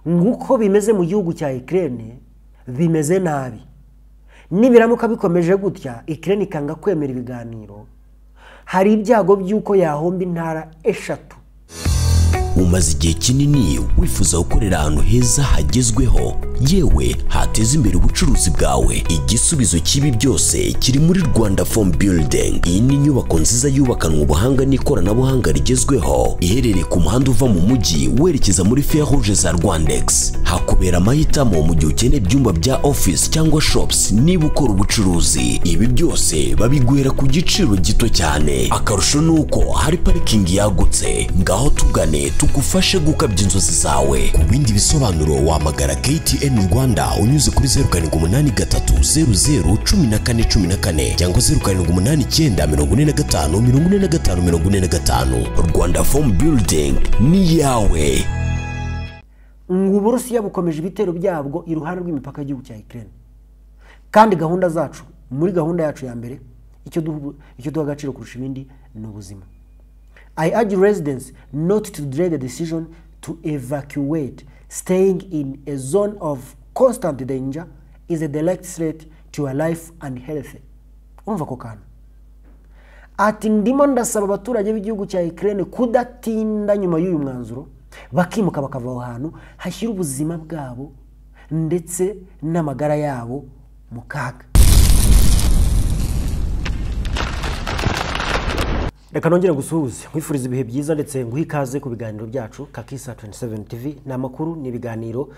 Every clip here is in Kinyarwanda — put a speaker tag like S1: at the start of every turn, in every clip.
S1: nguko bimeze mu gihugu cya Ukraine bimeze nabi. Nibiramuka bikomeje gutya Ukraine ikanga kwemera ibiganiro, hari ibyago by'uko yahomba intara eshatu.
S2: Umaze igihe kinini wifuza gukorera ahantu heza hagezweho, yewe hateza imbere ubucuruzi bwawe. Igisubizo kibi byose kiri muri Rwanda Form Building. Iyi ni inyubako nziza yubakanwe ubuhanga n'ikoranabuhanga rigezweho, iherereye ku muhanda uva mu mujyi werekeza muri Fer Rouge za Rwandex. Hakubera amahitamo mu gihe ukeneye ibyumba bya office cyangwa shops niba ukora ubucuruzi. Ibi byose babiguhera ku giciro gito cyane. Akarusho nuko hari parking yagutse. Ngaho tugane tugufashe gukabya inzozi zawe. Ku bindi bisobanuro wahamagara KTN Rwanda unyuze kuri 0783001414 cyangwa 0789454545. Rwanda Form Building ni yawe.
S1: Uburusiya bukomeje ibitero byabwo iruhande rw'imipaka y'igihugu cya Ukraine. Kandi gahunda zacu, muri gahunda yacu ya mbere, icyo duha agaciro kurusha ibindi ni ubuzima. I urge residents not to delay the decision to evacuate. Staying in a zone of constant danger is a direct threat to your life and health. Umva ko kana. Ati ndimo ndasaba abaturage b'igihugu cya Ukraine kudatinda nyuma y'uyu mwanzuro, bakimuka bakava aho hantu hashyira ubuzima bwabo ndetse n'amagara yabo mu kaga. Reka nongere gusuhuze nkwifuriza ibihe byiza ndetse nguhikaze ku biganiro byacu Kakisa 27 TV. Na makuru ni biganiro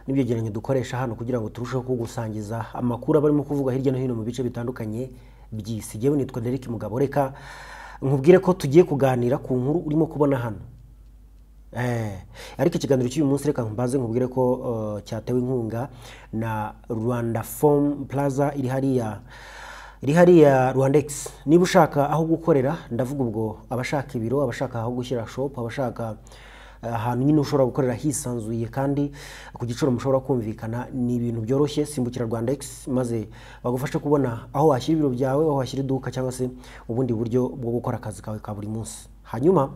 S1: n'ibyegeranyo dukoresha hano kugira ngo turusheho kugusangiza amakuru abarimo kuvuga hirya no hino mu bice bitandukanye by'isi. Jewe nitwa Derek Mugabo. Reka nkubwire ko tugiye kuganira ku nkuru urimo kubona hano. Ariko ikiganiro cy'uyu munsi reka mbaze nkubwire ko cyatewe inkunga na Rwanda Form Plaza iri hariya Rwandex. Niba ushaka aho gukorera, ndavuga ubwo abashaka ibiro, abashaka aho gushyira shop, abashaka ahantu nyine ushobora gukorera hisanzuye kandi ku giciro mushobora kumvikana, ni ibintu byoroshye. Simbukira Rwandex maze bagufashe kubona aho washyira ibiro byawe, aho washyira iduka cyangwa se ubundi buryo bwo gukora akazi kawe ka buri munsi. Hanyuma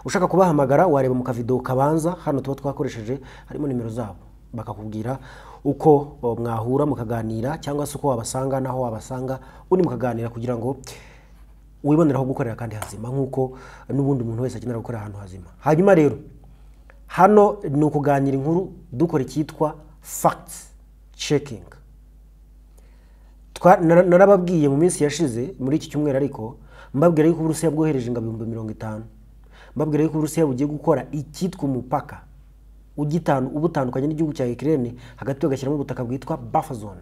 S1: ushaka kubahamagara wareba mu kavideo kabanza hano tuba twakoresheje, harimo nimero zabo, bakakubwira uko mwahura mukaganira cyangwa se uko wabasanga naho wabasanga uri mukaganira kugira ngo wiboneraho gukorera kandi hazima nkuko n'ubundi umuntu wese akenera gukora ahantu hazima. Hanyuma rero hano ni ukuganira inkuru dukora icyitwa facts checking. Narababwiye mu minsi yashize muri iki cyumweru, ariko mbabwira yuko Uburusiya bwohereje ingabo 50,000. Mbabwira yuko Uburusiya bugiye gukora icyitwa umupaka ubutandukanye n'igihugu cya Ukraine, hagati bagashyiramo ubutaka bwitwa buffer zone.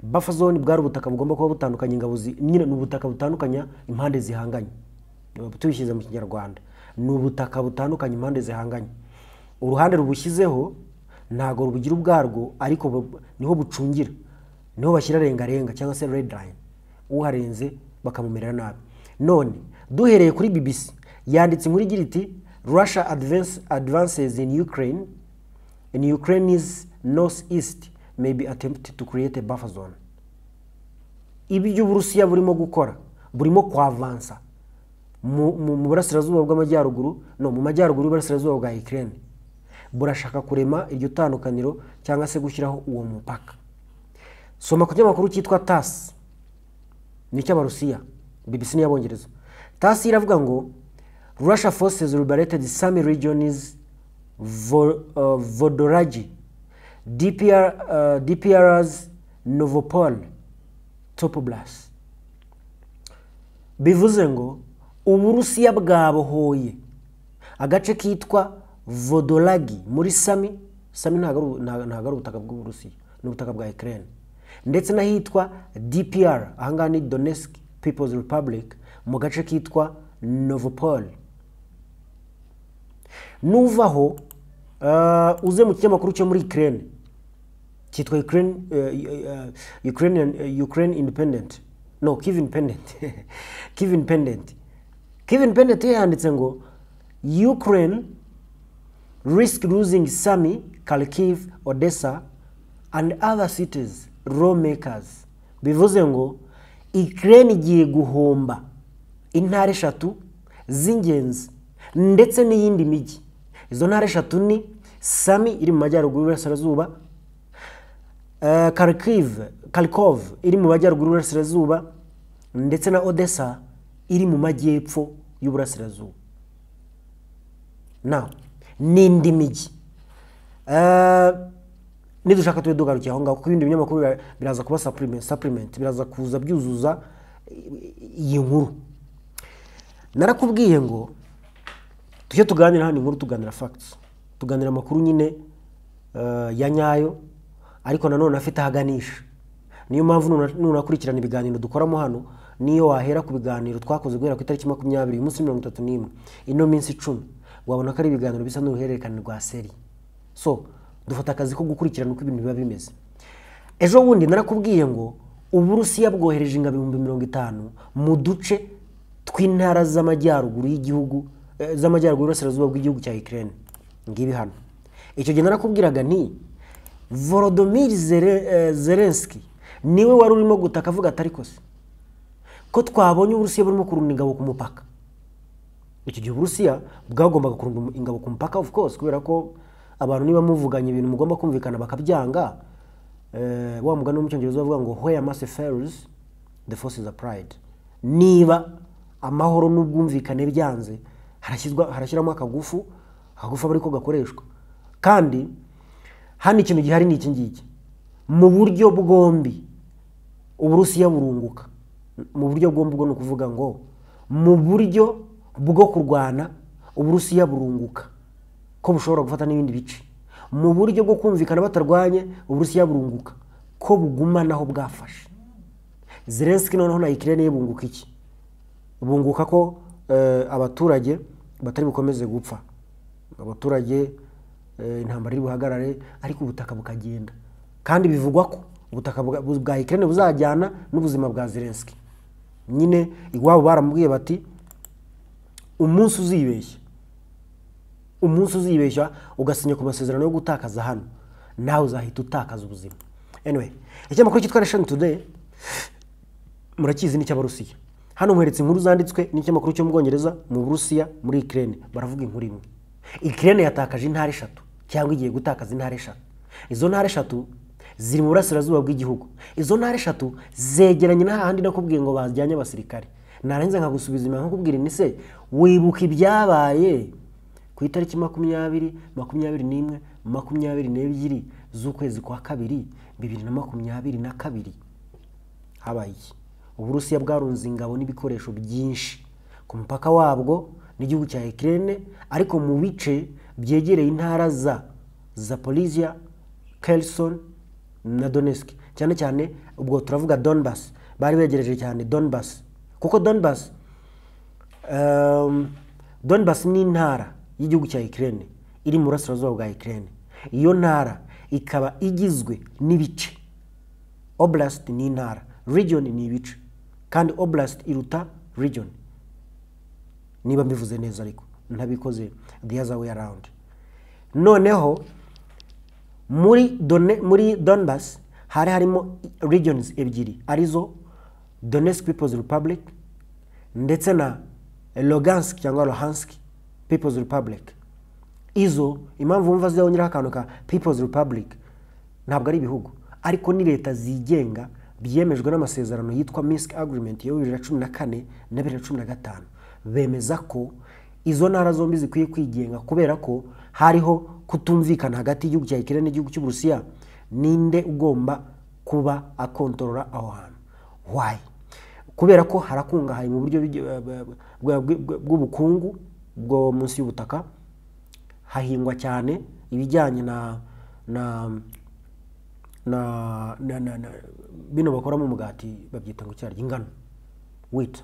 S1: Buffer zone bwari ubutaka bugomba kuba butandukanye ingabo nyine n'ubutaka butandukanya impande zihanganye. Tubishyize mu Kinyarwanda ni ubutaka butandukanye impande zihanganye. Uruhande rubushyizeho ntago rubugira ubwarwo, ariko niho bucungira, niho bashyira rengarenga cyangwa se red line. Uharenze bakamumerera nabi. None duhereye kuri BBC yanditse muri gira iti Russia advances in Ukraine and Ukraine's northeast may be attempted to create a buffer zone. Ibyo Uburusiya burimo gukora, burimo kwavansa mu burasirazuba bw'amajyaruguru, no mu majyaruguru y'uburasirazuba bwa Ukraine. Burashaka kurema iryo tandukaniro cyangwa se gushyiraho uwo mupaka. Soma ku kinyamakuru cyitwa TASS, ni cy'Abarusiya, BBC ni y'Abongereza. TASS iravuga ngo Russia forces liberated Sami regions Vodoraji, DPR's Novopol, Topoblas. Bivuze ngo Uburusiya bwabohoye agace kitwa Vodolagi muri Sami. Sami ntago ari ubutaka bw'Uburusiya, ni ubutaka bwa Ukraine. Ndetse n'ahitwa DPR, ahangana ni Donetsk People's Republic, mu gace kitwa Novopol. Nuvaho uze mu kinyamakuru cyo muri Ukraine cyitwa Ukraine Independent, no Kyiv Independent. Kyiv Independent yanditse ngo Ukraine risk losing Sami, Kharkiv, Odessa and other cities lawmakers. Bivuze ngo Ukraine igiye guhomba intara eshatu z'ingenzi ndetse n'iyindi miji. Izo ntara eshatu ni Sami iri mu majyaruguru y'Iburasirazuba, Kharkov iri mu majyaruguru y'Iburasirazuba, ndetse na Odessa iri mu majyepfo y'Uburasirazuba. Now n'indi mijyi nidushaka tube dugarukiye aho ngaho kuko ibindi binyamakuru biraza kuba supplement biraza kuza byuzuza iyi nkuru. Narakubwiye ngo tujye tuganira hano inkuru, tuganira facts, tuganira amakuru nyine ya nyayo ariko nanone afite ahaganisha. Niyo mpamvu nunakurikirana ibiganiro dukoramo hano, niyo wahera ku biganiro twakoze guhera ku itariki 20 umunsi 31 ino minsi 10 wabona ko ari ibiganiro bisa n'uruhererekane rwa seri. So dufata akazi ko gukurikirana uko ibintu biba bimeze. Ejo bundi narakubwiye ngo Uburusiya bwohereje ingabo 50,000 mu duce tw'intara z'amajyaruguru y'igihugu z'amajyaruguru y'Iburasirazuba bw'igihugu cya Ukraine. Ngibi hano icyo gihe narakubwiraga nti Volodymyr Zelensky niwe wari urimo gutaka avuga atari kose ko twabonye Uburusiya burimo kurunda ingabo ku mupaka. Icyo gihe Uburusiya bwagombaga kurunda ingabo ku mupaka of course, kubera ko abantu niba muvuganye ibintu mugomba kumvikana bakabyanga. Wa mugani wo mu Cyongereza bavuga ngo where mercy fails the forces are pride. Niba amahoro n'ubwumvikane byanze harashyiramo akagufu bari ko gakoreshwa. Kandi hano ikintu gihari ni iki ngiki, mu buryo bwombi Uburusiya burunguka. Mu buryo bwombi bwo no kuvuga ngo mu buryo bwo kurwana Uburusiya burunguka ko bushobora gufata n'ibindi bice. Mu buryo bwo kumvikana batarwanye Uburusiya burunguka ko buguma naho bwafashe. Zelensky noneho na Ukraine bunguka iki? Bunguka ko abaturage batari bukomeze gupfa, abaturage intambara iri buhagarare ariko ubutaka bukagenda. Kandi bivugwa ko ubutaka bwa Ukraine buzajyana n'ubuzima bwa Zelensky. Nyine iwabo baramubwiye bati umunsi uzibeshya ugasinya ku masezerano yo gutakaza hano, nawe uzahita utakaza ubuzima. Anyway, ikinyamakuru cyitwa Nation Today murakizi ni cy'Abarusiya. Hano mweretse inkuru zanditswe n'ikinyamakuru cyo mu Bwongereza mu Burusiya muri Ukraine. Baravuga inkuru imwe. Ukraine yatakaje intara 3 cyangwa igiye gutakaza intara 3. Izo ntara 3 ziri mu Burasirazuba bw'igihugu. Izo ntara 3 zegeranye n'ahandi nakubwiye ngo bajyanye abasirikare. Naranze nkagusubiza imana nkubwira ni se wibuka ibyabaye ku itariki 20, 21, 22 z'ukwezi kwa kabiri 2022 habaye Uburusiya bwarunze ingabo n'ibikoresho byinshi ku mupaka wabwo n'igihugu cya Ukraine, ariko mu bice byegereye intara za Zaporizhia, Kherson na Donetsk. Cyane cyane ubwo turavuga Donbass, bari begereje cyane Donbass kuko Donbass ni intara y'igihugu cya Ukraine iri mu Burasirazuba bwa Ukraine. Iyo ntara ikaba igizwe n'ibice. Oblast ni intara, region ni ibice, kandi oblast iruta region. Niba mbivuze neza ariko ntabikoze the other way around. Noneho muri Donbass hari harimo regions ebyiri arizo Donetsk People's Republic ndetse na Lugansk cyangwa Luhansk People's Republic. Izo impamvu mva zongera akantu ka People's Republic ntabwo ari ibihugu ariko ni leta zigenga byemejwe n'amasezerano yitwa Minsk Agreement yo 2014 na 2015. Bemeza ko izo ntara zombi zikwiye kwigenga kubera ko hariho kutumvikana hagati y'igihugu cya Ukraine n'igihugu cy'u Burusiya ninde ugomba kuba akontorora aho hantu. Why? Kubera ko harakungahaye mu buryo bw'ubukungu bwo munsi y'ubutaka, hahingwa cyane ibijyanye na bino bakoramo umugati babyita ngo cyari ingano, wheat.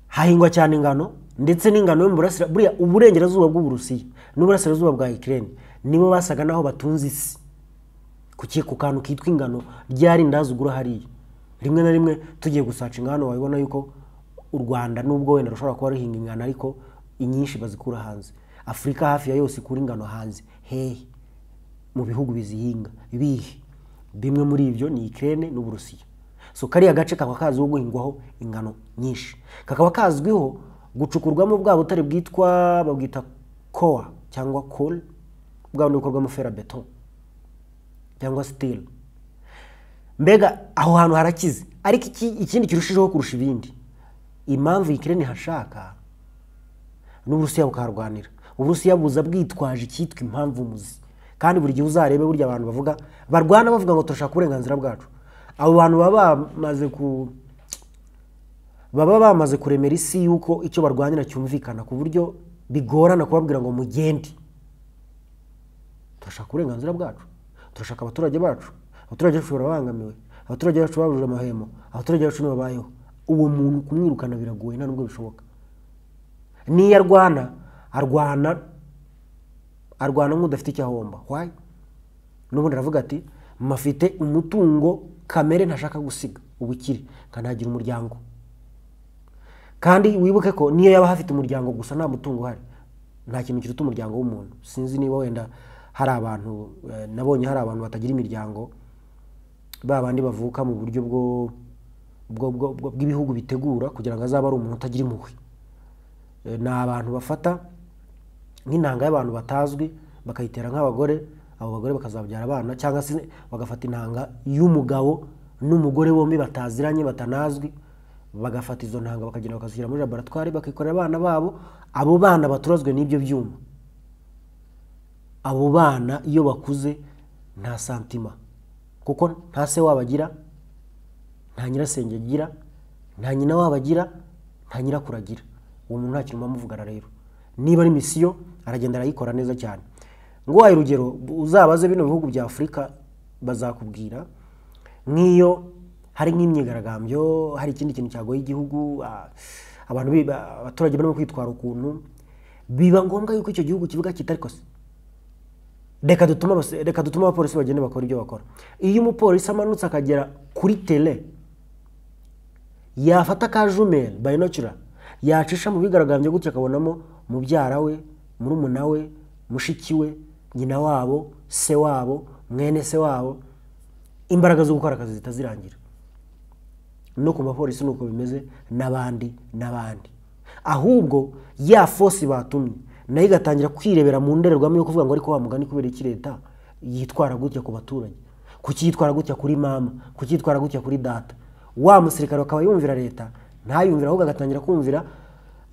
S1: Hahingwa cyane ingano ndetse n'ingano yo mu Burengerazuba bw'Uburusiya n'Uburasirazuba bwa Ukraine nibo basaga naho batunze isi ku kantu kitwa ingano ryari ndazugura hariya. Rimwe na rimwe tugiye gusaca ingano wabibona yuko u Rwanda nubwo wenda rushobora kuba ruhinga ingano ariko inyinshi bazikura hanze. Afrika hafi ya yose ikura ingano hanze. Hehe mu bihugu bizihinga ibihe bimwe muri ibyo ni Ukraine n'Uburusiya. So kariya gace kakaba kazwiho guhingwaho ingano nyinshi, kakaba kazwiho gucukurwamo bwa butare bwitwa babwita koa cyangwa coal, bwa bundi bukorwamo ferabeton cyangwa steel. Mbega aho hantu harakize, ariko ikindi kirushijeho kurusha ibindi, impamvu Ukraine hashaka n'Uburusiya bukarwanira. Uburusiya buza bwitwaje icyitwa impamvu muzi, kandi buri gihe uzarebe burya abantu bavuga barwana bavuga ngo turashaka uburenganzira bwacu. Abo bantu baba bamaze kuremera isi yuko icyo barwanira cyumvikana ku buryo bigorana kubabwira ngo mugende. Turashaka uburenganzira bwacu, turashaka abaturage bacu, abaturage bacu barabangamiwe, abaturage bacu babujije amahemo, abaturage bacu nibabayeho. Uwo muntu kumwirukana biragoye, nta nubwo bishoboka. Niyo arwana nk'udafite icyo ahomba. Why? N'ubundi aravuga ati mafite umutungo kamere ntashaka gusiga, ubukire, kanagira umuryango. Kandi wibuke ko niyo yaba hafite umuryango gusa nta mutungo uhari, nta kintu kiruta umuryango w'umuntu. Sinzi niba wenda hari abantu nabonye hari abantu batagira imiryango, babandi bavuka mu buryo bw'ibihugu bitegura kugira ngo azabe ari umuntu utagira impuhwe. Ni abantu bafata nk'intanga y'abantu batazwi bakayitera nk'abagore, abo bagore bakazabyara abana, cyangwa se bagafata intanga y'umugabo n'umugore bombi bataziranye batanazwi, bagafata izo ntanga bakagenda bakazishyira muri laboratoire bakikorera abana babo. Abo bana baturazwe n'ibyo byuma, abo bana iyo bakuze nta santima, kuko nta se wabagira, nta nyirasenge agira, nta nyina wabagira, nta nyirakuru agira. Uwo muntu nta kintu bamuvugana rero. Niba ari misiyo aragenda arayikora neza cyane. Ngo waye urugero uzabaze bino bihugu bya Afurika bazakubwira nk'iyo hari nk'imyigaragambyo, hari ikindi kintu cyagoye igihugu, abaturage barimo kwitwara ukuntu, biba ngombwa yuko icyo gihugu kivuga kitariko se reka dutuma abapolisi bagende bakora ibyo bakora. Iyo umupolisi amanutse akagera kuri tele, yafata ka jumel binocular yacisha mu bigaragambyo gutya akabonamo mubyara we, murumuna we, mushiki we, nyina wabo, se wabo, mwene se wabo, imbaraga zo gukora akazi zitazirangira. No ku bapolisi nuko bimeze n'abandi. Ahubwo ya force batumye nayo igatangira kwirebera mu ndererwamo yo kuvuga ngo ariko wa mugani kubera iki leta yitwara gutya ku baturage, kuki yitwara gutya kuri mama, kuki yitwara gutya kuri data. Wa musirikare akaba yumvira leta, ntayumvira ahubwo agatangira kumvira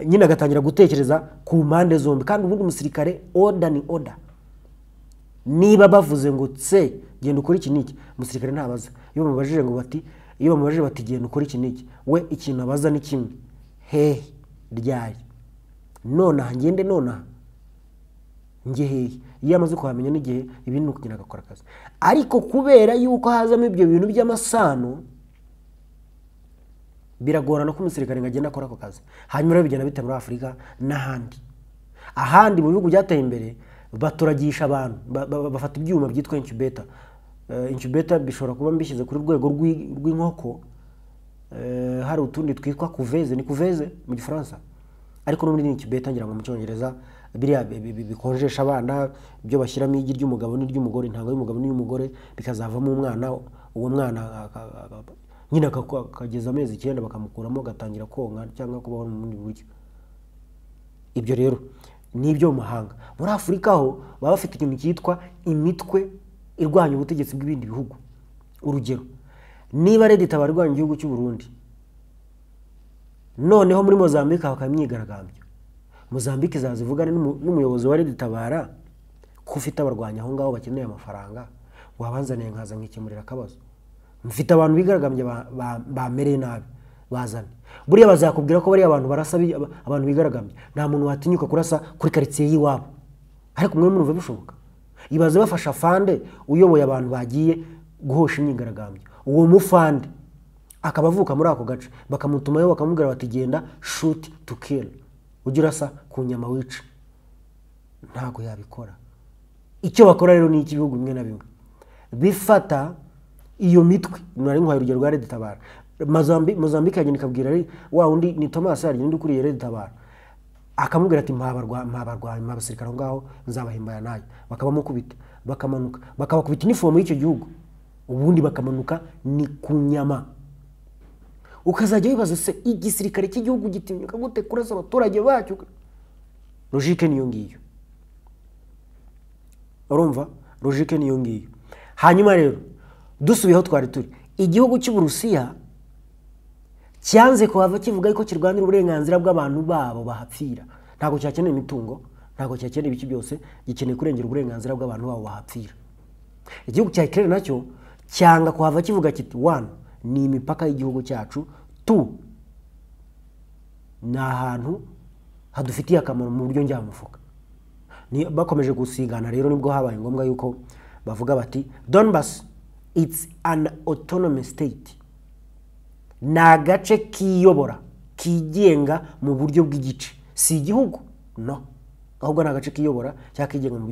S1: nyine, agatangira gutekereza ku mpande zombi. Kandi ubundi umusirikare order ni order. Niba bavuze ngo tse genda ukora iki niki, umusirikare ntabaza. Iyo bamubajije bati genda ukora iki niki, we ikintu abaza ni kimwe, he ryari, nona ngende nona nge hehe. Iyo amaze kuhamenya n'igihe ibintu kugenda agakora akazi. Ariko kubera yuko hazamo ibyo bintu by'amasano, biragorana ko umusirikare ngagenda akora ako kazi. Hanyuma rero bigenda bite muri Afurika n'ahandi. Ahandi mu bihugu byateye imbere baturagisha abantu, bafata ibyuma byitwa incubator. Incubator bishobora kuba mbishyize kuri rwego rw'inkoko, hari utundi twitwa couveuse, ni couveuse mu Gifaransa, ariko n'ubundi ni incubator ngira ngo mu Cyongereza. Biriya bikonjesha abana, ibyo bashyiramo igi ry'umugabo n'iry'umugore, ntango y'umugabo n'iy'umugore, bikazavamo umwana. Uwo mwana nyine akageza amezi 9 bakamukuramo gatangira konka cyangwa kubaho mu bundi buryo. Ibyo rero nibyo mu mahanga. Muri Afurika ho baba bafite ikintu cyitwa imitwe irwanya ubutegetsi bw'ibindi bihugu. Urugero, niba Red Tabara irwanya igihugu cy'u Burundi, noneho muri Mozambique hakamyigaragambyo, Mozambique izazivugana n'umuyobozi wa Red Tabara ko ufite abarwanya aho ngaho bakeneye amafaranga, wabanzaniye nkaza nkikemurira akabazo. Mfite abantu bigaragambye bamereye nabi, bazane. Buriya bazakubwira ko bari abantu barasa abantu bigaragambye, nta muntu watinyuka kurasa kuri quartier yiwabo. Ariko mwe murumva bishoboka. Ibaze bafasha fande uyoboye abantu bagiye guhosha imyigaragambyo, uwo mufande akabavuka muri ako gace, bakamutumayo bakamubwira bati genda shoot to kill, ugira sa ku nyama wica. Ntago yabikora. Icyo bakora rero ni iki bihugu bimwe na bimwe bifata iyo mitwe. Nari nkwaye urugero rwa Red Tabara. Mozambique yagenda ikabwira wa undi ni Thomas ari ndi kuri Red Tabara, akamubwira ati mpabasirikare ngaho nzabahimbaya nayo, bakabamukubita, bakamanuka, bakabakubita inifomu y'icyo gihugu, ubundi bakamanuka ni kunyama. Ukazajya wibaza se igisirikare cy'igihugu gitinyuka gute kurasa abaturage bacyo? Logique niyo ngiyo. urumva logique niyo ngiyo. Hanyuma rero dusubiyeho twari turi, igihugu cy'Uburusiya cyanze kuhava kivuga yuko kirwanira uburenganzira bw'abantu babo bahapfira. Ntabwo cyakeneye imitungo, ntabwo cyakeneye ibiki byose, gikeneye kurengera uburenganzira bw'abantu babo bahapfira. Igihugu cya Ukraine nacyo cyanga kuhava kivuga kiti 1 ni imipaka y'igihugu cyacu, 2 ni ahantu hadufitiye akamaro mu buryo njyamufuka. Ni bakomeje gusigana rero nibwo habaye ngombwa yuko bavuga bati Donbas it's an autonomous state, na gace kiyobora kigenga mu buryo bw'igice, si igihugu no, ahubwo na gace kiyobora cyangwa kigenga mu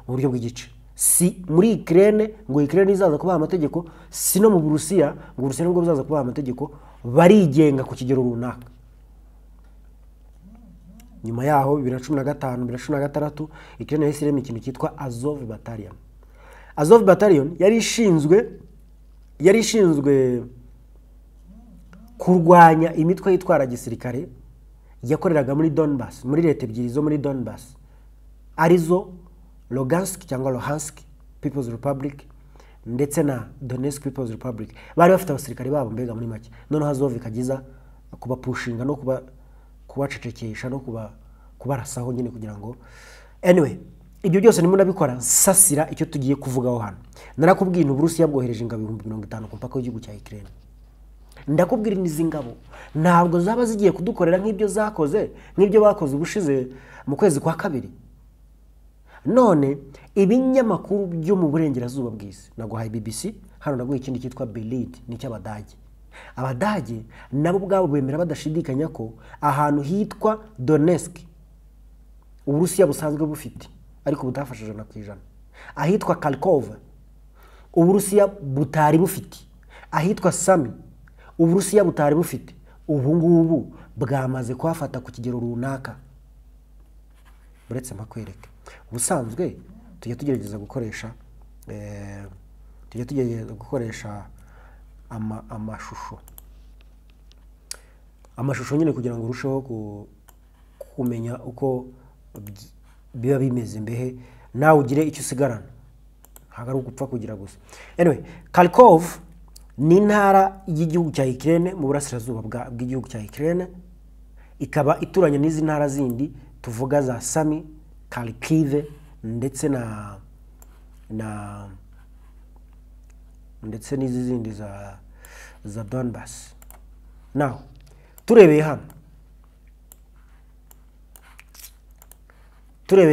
S1: buryo bw'igice. Si muri Ukraine ngo Ukraine izaza kubaha amategeko, si no mu Burusiya ngo Burusiya nibwo buzaza kubaha amategeko, barigenga ku kigero runaka. Nyuma yaho 2015 2016 Ukraine yashyiremo ikintu cyitwa Azov Battalion. Azov Battalion yari ishinzwe kurwanya imitwe yitwara gisirikare yakoreraga muri Donbas, muri leta ebyiri zo muri Donbas arizo Lugansk cyangwa Luhansk People's Republic ndetse na Donetsk People's Republic. Bari bafite abasirikare babo mbega muri make. Noneho Azov ikagiza kubapushinga no kubacecekesha no kubarasaho nyine kugira ngo anyway ibyo byose nimuna bikora sasira icyo tugiye kuvugaho hano. Narakubwiye n'Uburusiya bwohereje ingabo 50,000 ku mpaka y'igihugu cya Ukraine. Ndakubwira nizi ngabo ntabwo zaba zigiye kudukorera nk'ibyo zakoze, nk'ibyo bakoze ubushize mu kwezi kwa kabiri. None ibinyamakuru byo mu burengerazuba bw'isi, naguhaye BBC, hano naguhaye ikindi cyitwa Bild ni cy'Abadage. Abadage nabo bwabo bemera badashidikanya ko ahantu hitwa Donetsk Uburusiya busanzwe bufite ariko butafashije na kwijana, ahitwa Kharkov Uburusiya butari bufite, ahitwa Sami Uburusiya butari bufite, ubu ngubu bwamaze kwafata ku kigero runaka. Buretse makwereke ubusanzwe tujya tugerageza gukoresha amashusho nyine kugira ngo urusheho kumenya uko biba bimeze mbehe nawe ugire icyo usigarana, ntabwo ari ugupfa kugira gusa. Anyway, Kharkov ni intara y'igihugu cya Ukraine mu burasirazuba bw'igihugu cya Ukraine, ikaba ituranye n'izi ntara zindi tuvuga za Sami, Kharkiv ndetse ndetse n'izi zindi za Donbas. Now turebeye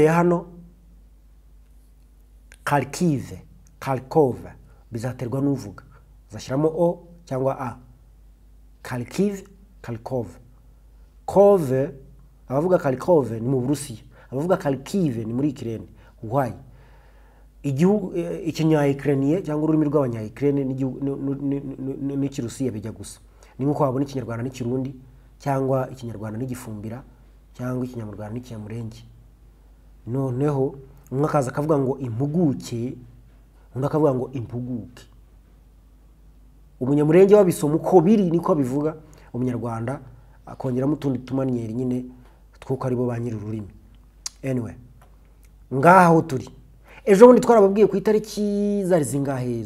S1: hano Kharkov bizaterwa n'uvuga, zashyiramo o cyangwa a. Kharkov abavuga Kharkov ni mu Burusiya, abavuga Kharkiv ni muri Ukraine. Why? Ikinya-Ukrainian cyangwa ururimi rw'abanya-Ukraine n'ikirusiya bijya gusa. Ni nkuko wabona ikinyarwanda n'ikirundi cyangwa ikinyarwanda n'igifumbira cyangwa ikinyarwanda n'ikinyamurenge. Noneho umwe akaza akavuga ngo impuguke, undi akavuga ngo impuguke. Umunyamurenge wabisoma uko biri niko bivuga, umunyarwanda akongeramo utundi tumanyeri nyine twuko aribo ba nyiri ururimi. Anyway, ngaho turi. Ejo bundi twarababwiye ku itariki zari zingahe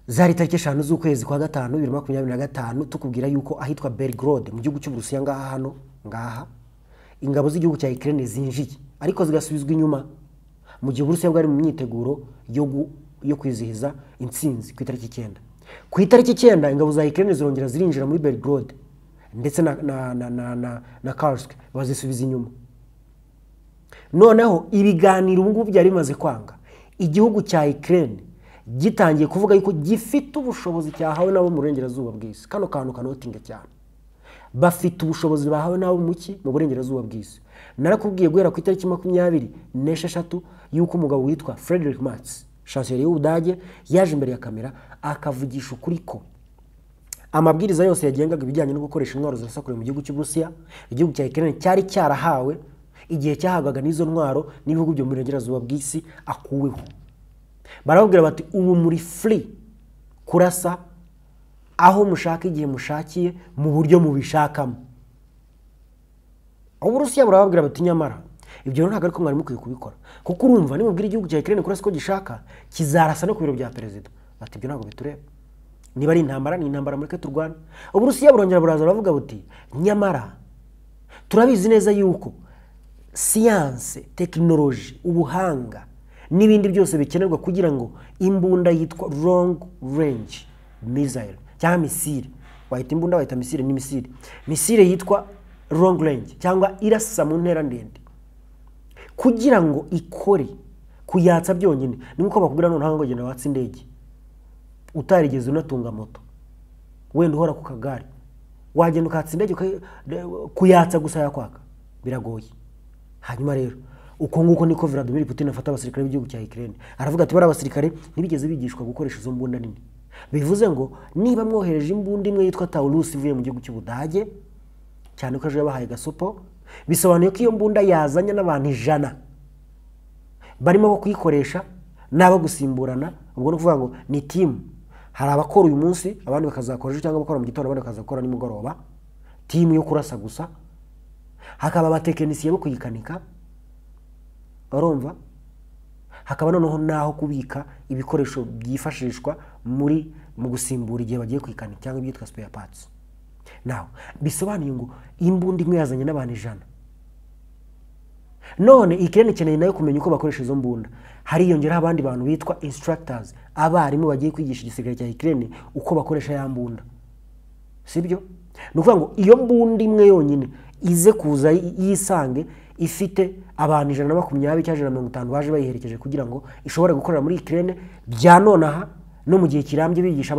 S1: zari tariki 5 z'ukwezi kwa 5 2025 tukubwira yuko ahitwa Belgorod mu gihugu cy'Uburusiya ngaha ingabo z'igihugu cya Ukraine zinjiye ariko zigasubizwa inyuma mu gihe Uburusiya bwari mu myiteguro yo kwizihiza intsinzi ku itariki 9. Ku itariki 9 ingabo za Ukraine zirongera zirinjira muri Belgorod ndetse na Kursk bazisubiza inyuma. Noneho ibiganiro ubungubu byari bimaze kwanga, igihugu cya Ukraine gitangiye kuvuga yuko gifite ubushobozi cyahawe nabo mu burengerazuba bw'isi. Kano kantu kanotinga cyane, bafite ubushobozi bahawe nabo mu burengerazuba bw'isi. Narakubwiye guhera ku itariki 26 yuko umugabo witwa Friedrich Merz, chancelier y'Ubudage, yaje imbere ya kamera akavugisha ukuri ko amabwiriza yose yagengaga ibijyanye no gukoresha intwaro zirasakura mu gihugu cy'Uburusiya, igihugu cya Ukraine cyari cyarahawe igihe cyahabwaga n'izo ntwaro n'ibihugu byo mu burengerazuba bw'isi akuweho. Barababwira bati ubu muri free kurasa aho mushaka igihe mushakiye mu buryo mubishakamo. Uburusiya burababwira bati nyamara ibyo ntabwo ariko mwari mukwiye kubikora kuko urumva nimubwira igihugu cya Ukraine kurasa ko gishaka kizarasa no ku biro bya perezida bati ibyo ntabwo bitureba niba ari intambara ni intambara muri turwana Uburusiya burongera buraza baravuga buti nyamara turabizi neza yuko science technology ubuhanga n'ibindi byose bikenerwa kugira ngo imbunda yitwa long range missile cyangwa missile wahita imbunda wahita missile ni missile yitwa long range cyangwa irasa mu ntera ndende kugira ngo ikore kuyatsa byonyine ni nko bakubwira none hango genda watsa indege utarigeze unatunga moto wenda uhora ku kagare wagenda ukatsa indege kuyatsa gusa yakwaka biragoye hanyuma rero uko nguko niko Vladimir Putin afata abasirikare b'igihugu cya Ukraine aravuga ati bari abasirikare ntibigeze bigishwa gukoresha izo mbunda nini bivuze ngo niba mwohereje imbunda imwe yitwa Taurus ivuye mu gihugu cy'Ubudage cyane ko aje yabahaye gasopo bisobanuye ko iyo mbunda yazanye n'abantu 100 barimo kuyikoresha naba gusimburana ubwo no kuvuga ngo ni team hari abakora uyu munsi abandi bakazakora cyangwa bakora mu gitondo abandi bakazakora nimugoroba team yo kurasa gusa hakaba abatekinisiye bo kuyikanika barumva hakaba noneho naho kubika ibikoresho byifashishwa mu gusimbura igihe bagiye kwikanika cyangwa ibyitwa spare parts naho bisobanuye ngo imbunda imwe yazanye n'abantu 100 none Ukraine ikeneye nayo kumenya uko bakoresha izo mbunda hari yongera abandi bantu bitwa instructors abarimu bagiye kwigisha igisigare cya Ukraine uko bakoresha ya mbunda sibyo nukuvuga ngo iyo mbunda imwe yonyine ize kuza yisange ifite abantu 120 cyangwa 150 baje bayiherekeje kugira ngo ishobore gukorera muri Ukraine bya nonaha no mu gihe kirambye bigisha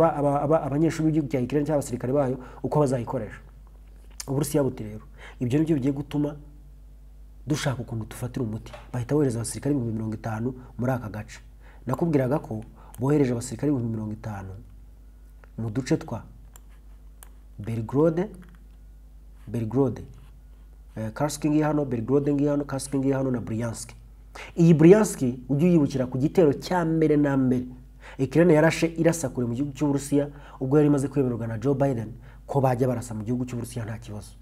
S1: abanyeshuri b'igihugu cya Ukraine cyangwa abasirikare bayo uko bazayikoresha Uburusiya buti rero ibyo nibyo bigiye gutuma dushaka ukuntu tufatira umuti bahita bohereza abasirikare 50 muri aka gace nakubwiraga ko bohereje abasirikare 50 mu duce twa Belgorod Kursk ngi hano Belgorod ngi hano Kursk ngi hano na Bryansk iyi Bryansk ujye yibukira ku gitero cya mbere na mbere Ukraine yarashe irasakure mu gihugu cy'Uburusiya ubwo yari imaze kwemererwa na Joe Biden ko bajya barasa mu gihugu cy'Uburusiya nta kibazo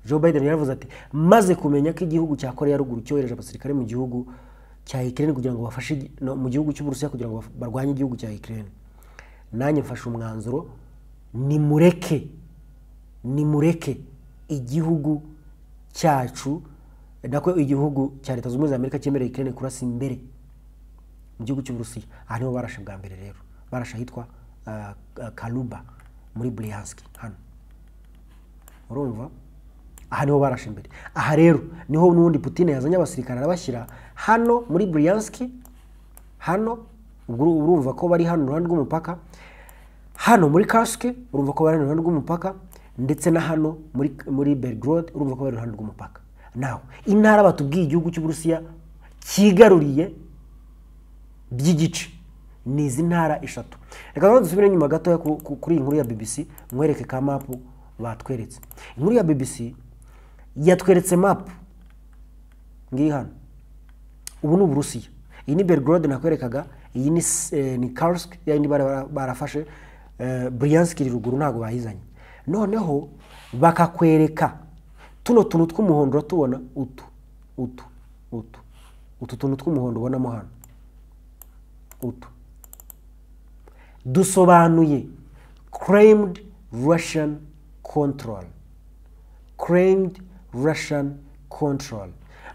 S1: Joe Biden yaravuze ati maze kumenya ko igihugu cya Korea ya ruguru cyohereje abasirikare mu gihugu cya Ukraine kugira ngo bafashe mu gihugu cy'Uburusiya kugira ngo barwanye igihugu cya Ukraine nanye mfashe umwanzuro nimureke igihugu cyacu nako igihugu cya Leta Zunze Ubumwe za Amerika cyemereye Ukraine kurasa imbere mu gihugu cy'Uburusiya aha niho barashe bwa mbere rero barashe hitwa Kaluba muri Bryansk hano urumva aha niho barashe imbere aha rero niho n'undi Putin yazanye abasirikare arabashyira hano muri Bryansk hano urumva ko bari hano ruhande rw'umupaka hano muri Kursk urumva ko bari ruhande rw'umupaka ndetse na hano muri Belgorod urumva ko bari ruhande rw'umupaka naho intara batubwiye igihugu cy'Uburusiya kigaruriye by'igice ni izi ntara 3 reka dusubire nyuma gato kuri inkuru ya BBC mwereke ka map batweretse inkuru ya BBC yatweretse map ngi hano ubu ni Uburusiya iyi ni Belgorod nakwerekaga iyi ni Kursk yindi barafashe Bryansk iri ruguru ntago bahizanye noneho bakakwereka tuno tuntu tw'umuhondo tubona utu tuntu tw'umuhondo ubonamo hano dusobanuye claimed Russian control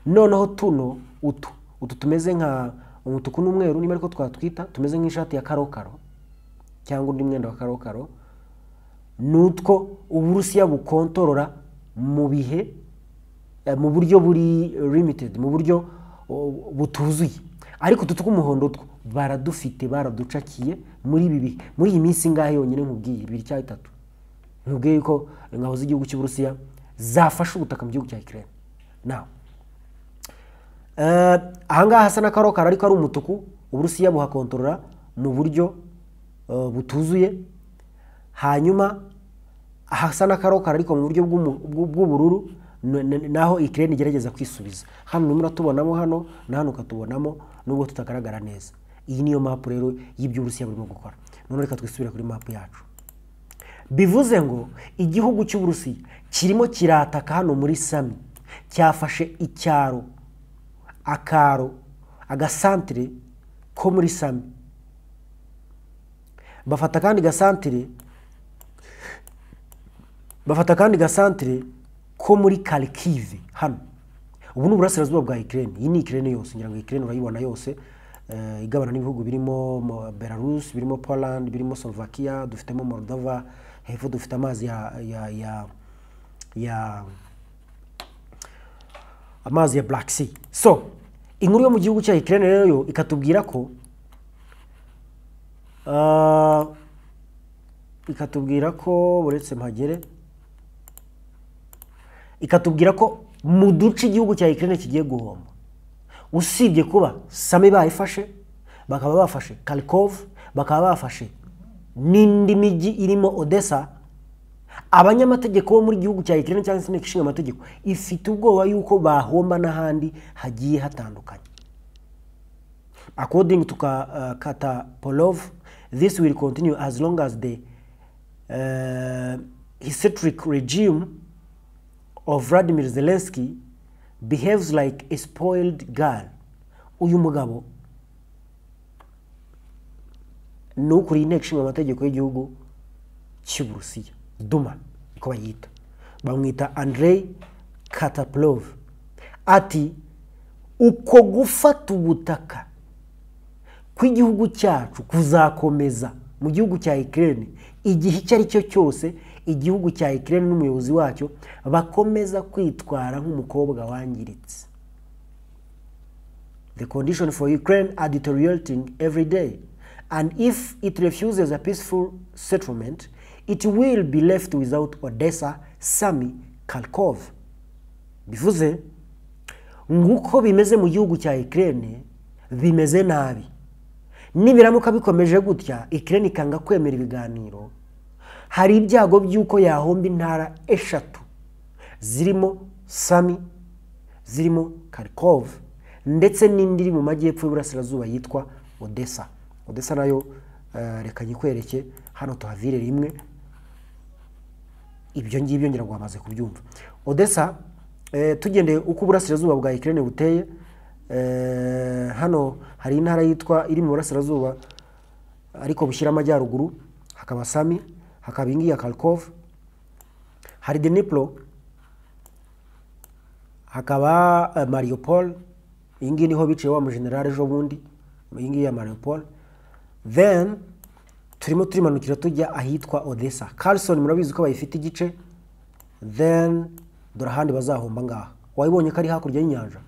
S1: noneho tuno utu tumeze nka umutuku n'umweru niba ariko twatwita tumeze nk'ishati ya karokaro cyangwa undi mwenda wa karokaro nutwo Uburusiya bukontorora mu bihe mu buryo buri limited mu buryo butuzuye ariko tutuko umuhondo two baradufite baraducakiye muri iyi minsi ngahe yonyine nkubwiye 2 cyangwa 3 nkubwiye ko ingabo z'igihugu cy'Uburusiya zafashe ubutaka mu gihugu cya Ukraine now ahangaha hasa na karokara ariko ari umutuku Uburusiya buhakontorora mu buryo butuzuye hanyuma hasa na karokara ariko mu buryo bw'ubururu naho Ukraine igerageza kwisubiza hano nimura tubonamo hano na hano katubonamo nubwo tutagaragara neza iyi niyo map rero y'Uburusiya burimo gukora none reka twisubire kuri map yacu bivuze ngo igihugu cy'Uburusiya kirimo kirataka hano muri Sami cyafashe icyaro agasantere ko muri Sami, bafata kandi gasantere ko muri Kharkiv hano. Ubu ni uburasirazuba bwa Ukraine. Iyi ni Ukraine yose, ngira ngo Ukraine urayibona yose, igabana n'ibihugu birimo Belarus, birimo Poland, birimo Slovakia, dufitemo Moldova, hepfo dufite amazi amazi ya Black Sea. So inkuru yo mu gihugu cya Ukraine rero ikatubwira ko buretse mpagere, ikatubwira ko mu duce igihugu cya Ukraine kigiye guhomba, usibye kuba Sami bayifashe, bakaba bafashe Kharkov, bakaba bafashe n'indi migi irimo Odessa. Abanyamategeko bo muri gihugu cya Ukraine cyangwa se inteko ishinga amategeko ifite ubwoba yuko bahomba n'ahandi hagiye hatandukanye. According to Katapolov, this will continue as long as the hysteric regime of Vladimir Zelensky behaves like a spoiled girl. Uyu mugabo nukuri inteko ishinga amategeko y'igihugu cy'Uburusiya, Duma ko bayita, bamwita Andrei Katapolov, ati uko gufata ubutaka kw'igihugu cyacu kuzakomeza mu gihugu cya Ukraine igihe icyo ari cyo cyose igihugu cya Ukraine n'umuyobozi wacyo bakomeza kwitwara nk'umukobwa wangiritse. The condition for Ukraine are deteriorating every day, and if it refuses a peaceful settlement, it will be left without Odessa, Sami, Kharkov. Bivuze nguko bimeze mu gihugu cya Ukraine, bimeze nabi. Nibiramuka bikomeje gutya, Ukraine ikanga kwemera ibiganiro, hari ibyago by'uko yahomba intara eshatu zirimo Sami, zirimo Kharkov, ndetse n'indi mu majyepfo y'uburasirazuba yitwa Odessa. Odessa nayo reka nyikwereke hano tuhavire rimwe, ibyo ngibyo ngira ngo bamaze kubyumva. Odessa tugendeye uko uburasirazuba bwa Ukraine buteye, hano hari intara yitwa iri mu burasirazuba ariko bushyira amajyaruguru, hakaba Sami, hakaba ingi ya Kharkov, hari Dnipro, hakaba Mariupol, ingi niho biciye wa mu general ejo bundi, ingi ya Mariupol. Then turimanukira tujya ahitwa Odessa. Kherson murabizi ko bayifite igice, then dore ahandi bazahomba ngaha. Wayibonye ko ari hakurya y'inyanja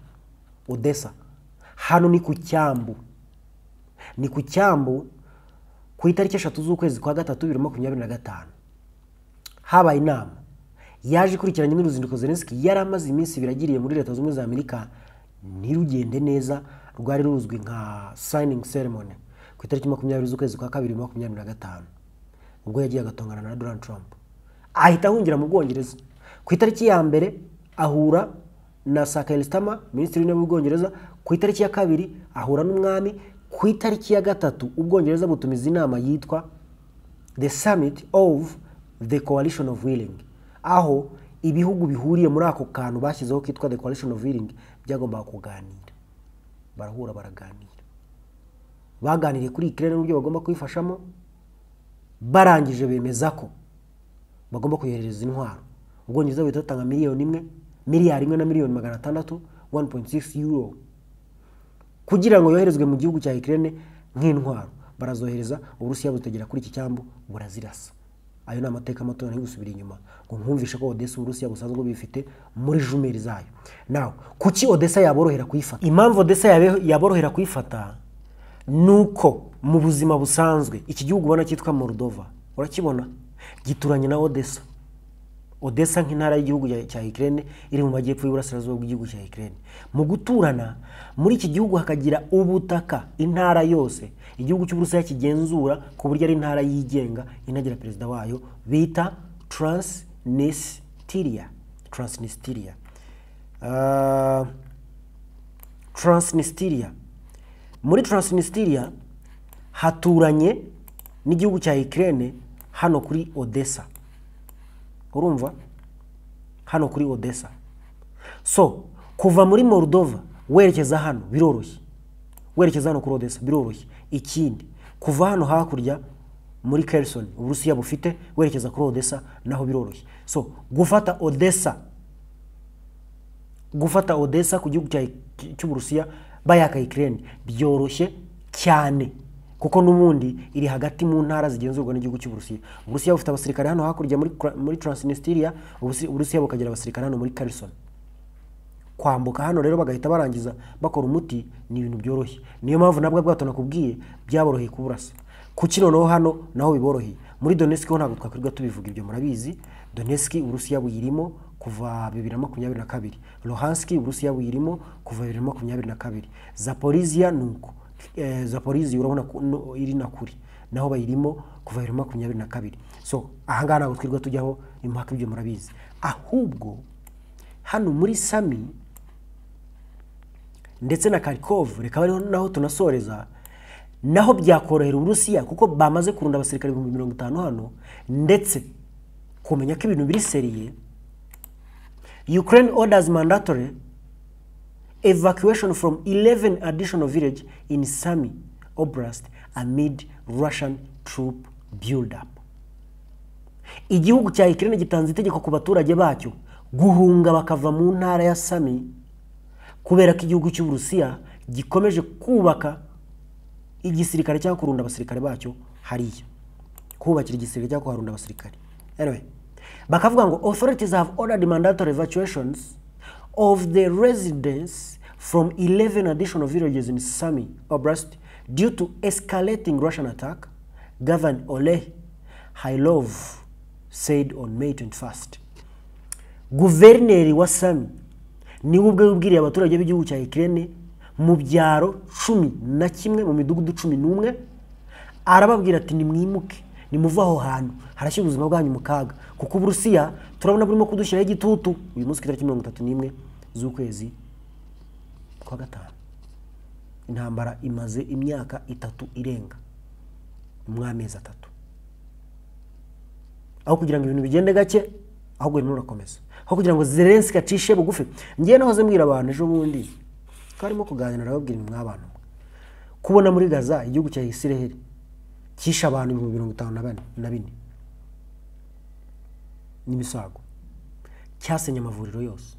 S1: Odessa. Hano ni ku cyambu, ku itariki 3 z'ukwezi kwa 3 2025 habaye inama yaje ikurikiranye n'uruzinduko Zelensky yari amaze iminsi biragiriye muri Leta Zunze za Amerika, ntirugende neza, rwari ruzwi nka signing ceremony ku itariki 20 z'ukwezi kwa 2 2025, ubwo yagiye agatongana na Donald Trump. Ahita ahungira mu Bwongereza. Ku itariki ya mbere ahura na Sir Keir Starmer, minisitiri w'intebe w'Ubwongereza. Ku itariki ya 2 ahura n'umwami. Ku itariki ya 3 Ubwongereza butumiza inama yitwa The Summit of the Coalition of Willing, aho ibihugu bihuriye muri ako kantu bashyizeho kitwa The Coalition of Willing byagomba kuganira. Barahura baraganira, baganiriye kuri Ukraine n'uburyo bagomba kwifashamo, barangije bemeza ko bagomba kuyohereza intwaro. Ubwongereza butotanga miliyari 1 na miliyoni 600, 1.6 euro, kugira ngo yoherezwe mu gihugu cya Ukraine nk'intwaro. Barazohereza, Uburusiya butegera kuri iki cyambu burazirasa. Ayo ni amateka mato nari gusubira inyuma ngo nkumvishe ko Odessa Uburusiya busanzwe bifite muri jumeri zayo. Now kuki Odessa yaborohera kuyifata? Impamvu Odessa yaborohera kuyifata nuko mu buzima busanzwe iki gihugu ubona cyitwa Moldova, urakibona gituranye na Odessa. Odessa nk'intara y'igihugu cya Ukraine iri mu majyepfo y'uburasirazuba bw'igihugu cya Ukraine. Mu guturana muri iki gihugu hakagira ubutaka intara yose igihugu cy'Uburusiya kigenzura ku buryo ari intara yigenga inagira perezida wayo bita Transnistria. Muri Transnistria haturanye n'igihugu cya Ukraine hano kuri Odessa. Urumva? Hano kuri Odessa. So kuva muri Moldova werekeza hano biroroshye, werekeza hano kuri Odessa biroroshye. Ikindi kuva hano hakurya muri Kherson Uburusiya bufite werekeza kuri Odessa naho biroroshye. So gufata Odessa ku gihugu cy'Uburusiya bayaka Ukraine byoroshye cyane, kuko n'ubundi iri hagati mu ntara zigenzurwa n'igihugu cy'Uburusiya. Uburusiya bufite abasirikare hano hakurya muri Transnistria, Uburusiya bukagira abasirikare hano muri Kherson. Kwambuka hano rero bagahita barangiza bakora umuti ni ibintu byoroshye. Niyo mpamvu nabwo bwato nakubwiye byaboroheye kuburasa. Kuki noneho hano naho biboroheye. Muri Donetsk ho ntabwo twakwirirwa tubivuga ibyo murabizi. Donetsk Uburusiya buyirimo kuva 2022, Luhansk Uburusiya buyirimo kuva 2022, Zaporizhia nuko Zaporizhia urabona iri nakuri naho bayirimo kuva 2022. So ahangana ntabwo twirwa tujyaho impaka ibyo murabizi. Ahubwo hano muri Sami ndetse na Kharkov reka bari naho tunasoreza, naho byakorohera Uburusiya kuko bamaze kurunda abasirikare 50 hano, ndetse kumenya ko ibintu biri seriye. Ukraine orders mandatory evacuation from 11 additional villages in Sami Oblast amid Russian troop build-up. Igihugu cya Ukraine gitanze itegeko ku baturage bacyo guhunga bakava mu ntara ya Sami kubera ko igihugu cy'Uburusiya gikomeje kubaka igisirikare cyo kurunda abasirikare bacyo hariya, kubakira igisirikare cyo kuharunda abasirikare. Anyway, bakavuga ngo authorities have ordered mandatory evacuations of the residents from 11 additional villages in Sami Oblast due to escalating Russian attack, Governor Oleg Hailov said on May 21st. Guverineri wa Sami niwe ubwe ubwiriye abaturage b'igihugu cya Ukraine mu byaro 11 mu midugudu 11, arababwira ati nimwimuke nimuva aho hantu harashye ubuzima bwanyu mu kaga, kuko Uburusiya turabona burimo kudushyiraho igitutu. Uyu munsi kitariki 31 z'ukwezi kwa gatanu, intambara imaze imyaka 3 irenga mu amezi 3. Aho kugira ngo ibintu bigende gake ahubwo nurakomeza, aho kugira ngo Zelensky acishe bugufi. Ngiye nahoze mbwira abantu ejo bundi twarimo kuganira nababwira mw'abantu kubona muri Gaza igihugu cya Israel kisha abantu 54 n'imisago, cyasenya amavuriro yose,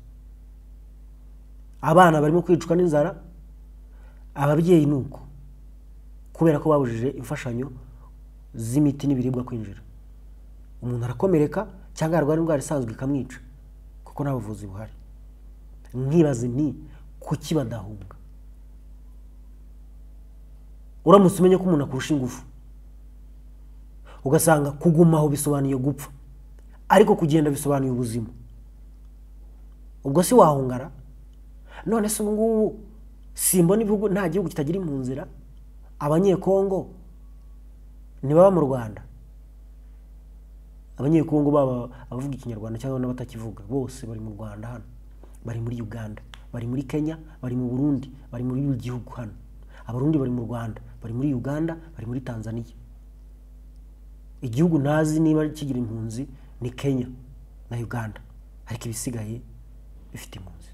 S1: abana barimo kwicwa n'inzara, ababyeyi nuko kubera ko babujije imfashanyo z'imiti n'ibiribwa kwinjira. Umuntu arakomereka cyangwa arwara indwara isanzwe ikamwica kuko nta buvuzi buhari. Nkibaze ni kuki badahunga? Uramutse umenye ko umuntu akurusha ingufu, ugasanga kugumaho bisobanuye gupfa, ariko kugenda bisobanuye ubuzima, ubwo si wahungara? None se ngubu simbona ibihugu, nta gihugu kitagira impunzira. Abanyekongo ntibaba mu Rwanda, Abanyekongo baba abavuga ikinyarwanda cyangwa n'abatakivuga bose bari mu Rwanda hano, bari muri Uganda, bari muri Kenya, bari mu Burundi, bari muri gihugu hano. Abarundi bari mu Rwanda, bari muri Uganda, bari muri Tanzania. Igihugu nazi niba kigira impunzi ni Kenya na Uganda, ariko ibisigaye bifite impunzi.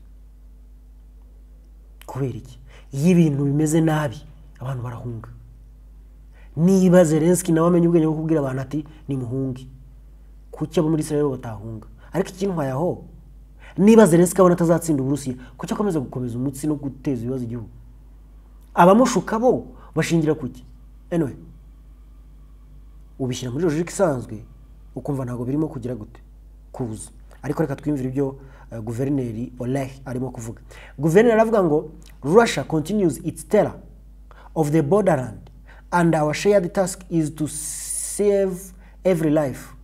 S1: Kubera iki? Iyo ibintu bimeze nabi abantu barahunga. Niba Zelensky nawe amenye ubwenge bwo kubwira abantu ati ni muhungi, kuki abo muri Israel batahunga? Ariko ikintu hayaho, niba Zelensky abona atazatsinda Uburusiya, kuki akomeza gukomeza umutsi no guteza ibibazo igihugu? Abamushuka bo bashingira kuki? Anyway, ubishyira muri logique isanzwe ukumva ntago birimo kugira gute kubuza. Ariko reka twimvira ibyo Guverineri Oleg arimo kuvuga. Guverineri aravuga ngo Russia continues its terror of the borderland and our shared task is to save every life.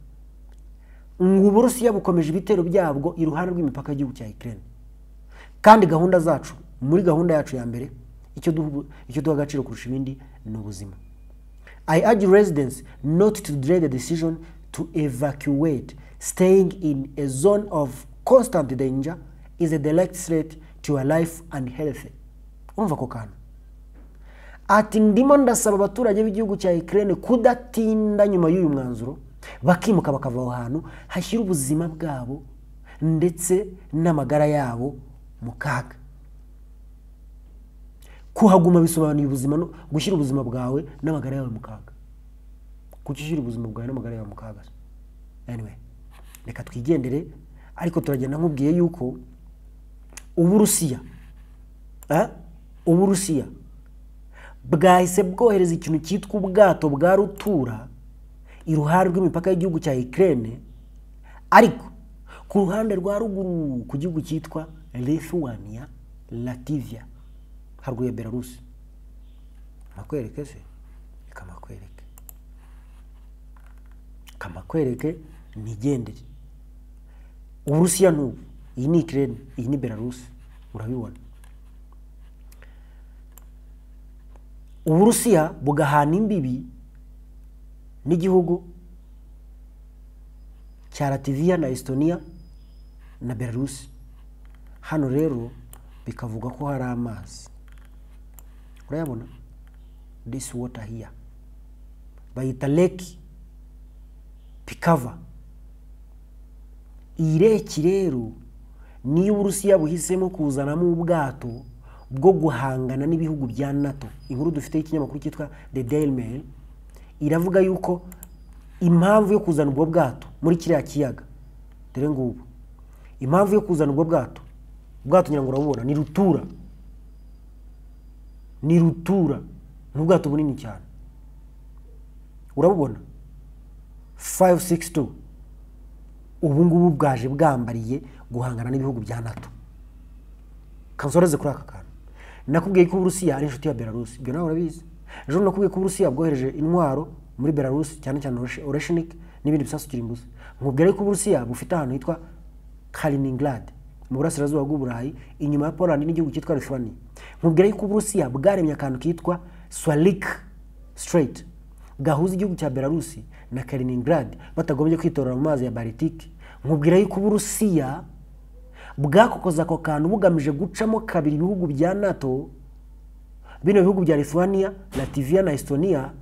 S1: Uburusiya bukomeje ibitero byabwo iruhande rw'imipaka y'igihugu cya Ukraine, kandi gahunda zacu, muri gahunda yacu ya mbere icyo duha agaciro kurusha ibindi ni ubuzima. I urge residents not to delay the decision to evacuate. Staying in a zone of constant danger is a direct threat to your life and health. Umva ko kana ati ndimo ndasaba abaturage b'igihugu cya Ukraine kudatinda nyuma y'uyu mwanzuro, bakimuka bakava aho hantu hashyira ubuzima bwabo ndetse n'amagara yabo mu kaga. kuhaguma bisobanuye ubuzima no gushyira ubuzima bwawe n'amagara yawe mu kaga. Kuki ushyira ubuzima bwawe n'amagara yawe mu kaga? Anyway, reka twigendere, ariko turagenda nkubwiye yuko Uburusiya bwahise bwohereza ikintu cyitwa ubwato bwa rutura iruhande rw'imipaka y'igihugu cya Ukraine, ariko ku ruhande rwa ruguru ku gihugu cyitwa Lithuania, Latvia, haruguru ya Belarus. Makwereke se? Kamakwereke nigendere. Uburusiya n'ubu, iyi ni Ukraine, iyi ni Belarus, urabibona. Uburusiya bugahana imbibi n'igihugu cya Latvia na Estonia na Belarus. Hano rero bikavuga ko hari amazi, urayabona? This water here bayita Lake Pikava. Iyi leki rero niyo Uburusiya buhisemo kuzanamo ubwato bwo guhangana n'ibihugu bya NATO. Inkuru dufite y'ikinyamakuru cyitwa The Daily Mail iravuga yuko impamvu yo kuzana ubwo bwato muri kiriya kiyaga, dore ngubu impamvu yo kuzana ubwo bwato ngira ngo urabona ni rutura, n'ubwato bunini cyane, urabubona 562. Ubu ngubu bwaje bwambariye guhangana n'ibihugu bya NATO. Kansoreze kuri aka kantu, nakubwiye ko Uburusiya ari inshuti ya Belarus, ibyo nawe urabizi. Ejo nakubwiye ko Uburusiya bwohereje intwaro muri Belarus, cyane cyane Oreshnik n'ibindi bisasu kirimbuzi. Nkubwira ko Uburusiya bufite ahantu hitwa Kaliningrad mu burasirazuba bw'Uburayi, inyuma ya Poland n'igihugu cyitwa Lithuania. Nkubwira ko Uburusiya bwaremye akantu kitwa Swalik Strait gahuza igihugu cya Belarus na Kaliningrad batagombye kwitorera mu mazi ya Baltic. Nkubwira ko Uburusiya bwakokoza ako kantu bugamije gucamo kabiri ibihugu bya NATO, bino bihugu bya Lithuania, Latvia na Estonia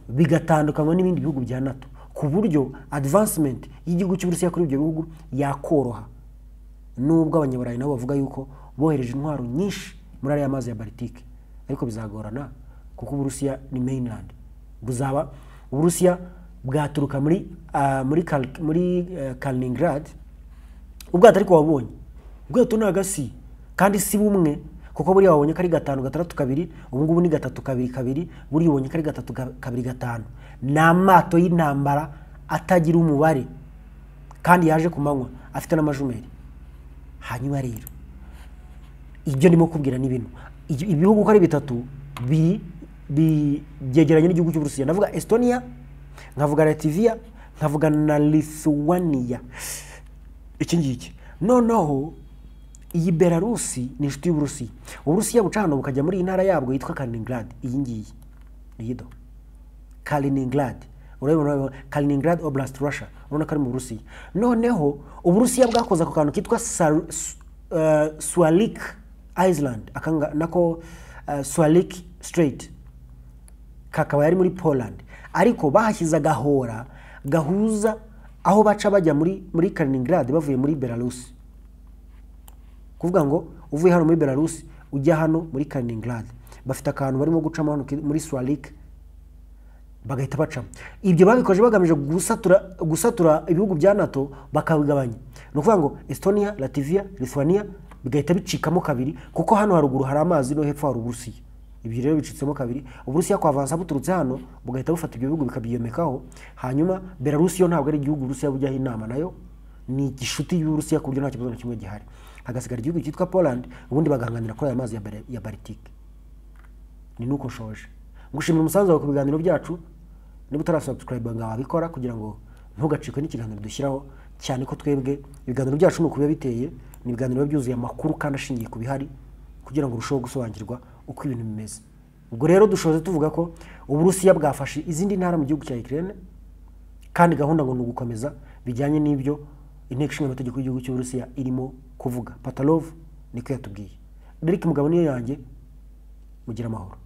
S1: bigatandukanywa n'ibindi bihugu bya NATO, ku buryo advancement y'igihugu cy'Uburusiya kuri ibyo bihugu yakoroha. Nubwo abanyaburayi nabo bavuga yuko bohereje intwaro nyinshi muri ariya mazi ya Baltic, ariko bizagorana kuko Uburusiya ni mainland. Uburusiya bwaturuka muri Kaliningrad. Ubwato ariko wabonye, ubwato ni agasi kandi si bumwe, kuko buri wabonye kari 5-6-2, ubu ngubu ni 3-2-2, buri wabonye kari 3-2-5. N'amato y'intambara atagira umubare kandi yaje kumanywa afite n'amajumeri. Hanyuma rero ibyo ndimo kubwira ni bino, ibihugu ko ari bitatu byegeranye n'igihugu cy'Uburusiya. Ndavuga Estonia, nkavuga Latvia, nkavuga na Lithuania. Iki ngiki noneho iyi Belarus ni inshuti y'Uburusiya. Uburusiya buca hano bukajya muri intara yabwo yitwa Kaliningrad. Iyi ngiyi niyido Kaliningrad, urabona Kaliningrad Oblast Russia, urabona ko ari mu Burusiya. Noneho Uburusiya bwakoze ako kantu kitwa Swalik Island, akanga nako Swalik Strait, kakaba yari muri Poland, ariko bahashyize agahora gahuza aho baca bajya muri Kaliningrad bavuye muri Belarus. Kuvuga ngo uvuye hano muri Belarus ujya hano muri Kaliningrad, bafite akantu barimo gucamo hano muri Swalik bagahita bacamo. Ibyo babikoje bagamije gusatura ibihugu bya NATO bakabigabanya. No kuvuga ngo Estonia, Latvia, Lithuania bigahita bicikamo kabiri, kuko hano haruguru hari amazi no hepfo hari Uburusiya. Ibyo rero bicitsemo kabiri, Uburusiya kwavansa buturutse hano bugahita bufata ibyo bihugu bikabyiyomekaho. Hanyuma Belarus yo ntabwo ari igihugu Uburusiya bujyaho inama, nayo ni igishuti y'Uburusiya ku buryo nta kibazo na kimwe gihari. Hagasigara igihugu cyitwa Poland, ubundi bagahanganira kuri aya mazi ya Baltic. Ni nuko shoje. Ngushimira umusanzu wawe ku biganiro byacu. Niba utarasubscribe ngaho abikora kugira ngo ntugacikwe n'ikiganiro dushyiraho, cyane ko twebwe ibiganiro byacu nuko biba biteye, ni ibiganiro byuzuye amakuru kandi ashingiye ku bihari, kugira ngo urusheho gusobanukirwa uko ibintu bimeze. Ubwo rero dushoze tuvuga ko Uburusiya bwafashe izindi ntara mu gihugu cya Ukraine, kandi gahunda ngo nugukomeza bijyanye n'ibyo inteko ishinga amategeko y'igihugu cy'Uburusiya irimo kuvuga. Patalov niko yatubwiye. Derek Mugabo niyo yanjye, mugira amahoro.